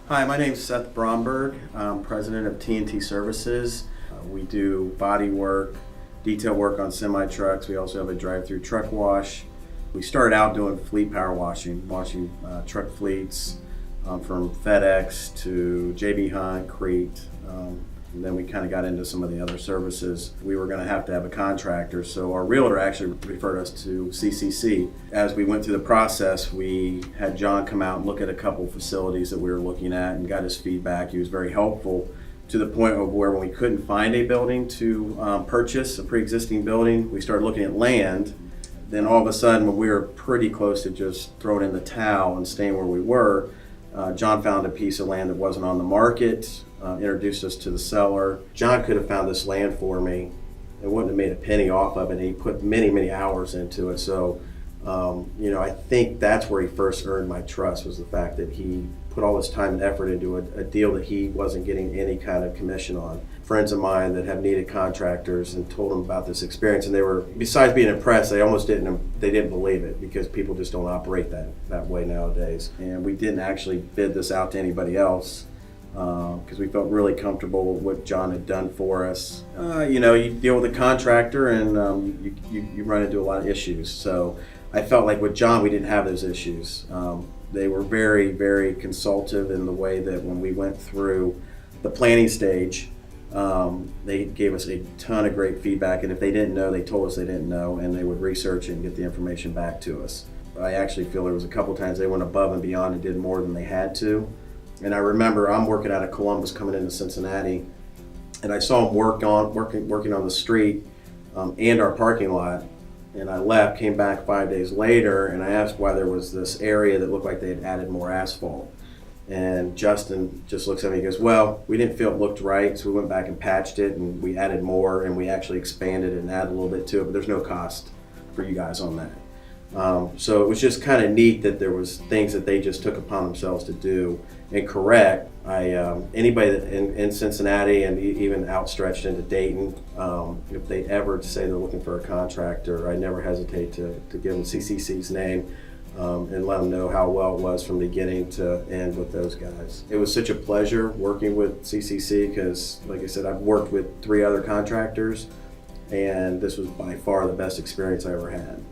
Hi, my name is Seth Bomberg. I'm president of TNT Services. We do body work, detail work on semi-trucks. We also have a drive-through truck wash. We started out doing fleet power washing truck fleets from FedEx to JB Hunt, Crete. And then we kind of got into some of the other services. We were going to have a contractor, so our realtor actually referred us to CCC. As we went through the process, we had John come out and look at a couple facilities that we were looking at and got his feedback. He was very helpful to the point of where when we couldn't find a building to purchase, a pre-existing building, we started looking at land. Then all of a sudden, when we were pretty close to just throwing in the towel and staying where we were, John found a piece of land that wasn't on the market, introduced us to the seller. John could have found this land for me and wouldn't have made a penny off of it. He put many, many hours into it. So, I think that's where he first earned my trust, was the fact that he put all this time and effort into a deal that he wasn't getting any kind of commission on. Friends of mine that have needed contractors and told them about this experience, and they were, besides being impressed, they didn't believe it, because people just don't operate that way nowadays. And we didn't actually bid this out to anybody else because we felt really comfortable with what John had done for us. You deal with a contractor and you run into a lot of issues. So I felt like with John, we didn't have those issues. They were very, very consultative in the way that when we went through the planning stage, they gave us a ton of great feedback, and if they didn't know, they told us they didn't know, and they would research it and get the information back to us. I actually feel there was a couple times they went above and beyond and did more than they had to. And I remember I'm working out of Columbus coming into Cincinnati, and I saw them working on the street and our parking lot. And I left, came back 5 days later, and I asked why there was this area that looked like they had added more asphalt. And Justin just looks at me and goes, well, we didn't feel it looked right, so we went back and patched it, and we added more, and we actually expanded and added a little bit to it, but there's no cost for you guys on that. So it was just kind of neat that there was things that they just took upon themselves to do and correct. Anybody that in Cincinnati and even outstretched into Dayton, if they ever say they're looking for a contractor, I never hesitate to give them CCC's name and let them know how well it was from beginning to end with those guys. It was such a pleasure working with CCC because, like I said, I've worked with 3 other contractors, and this was by far the best experience I ever had.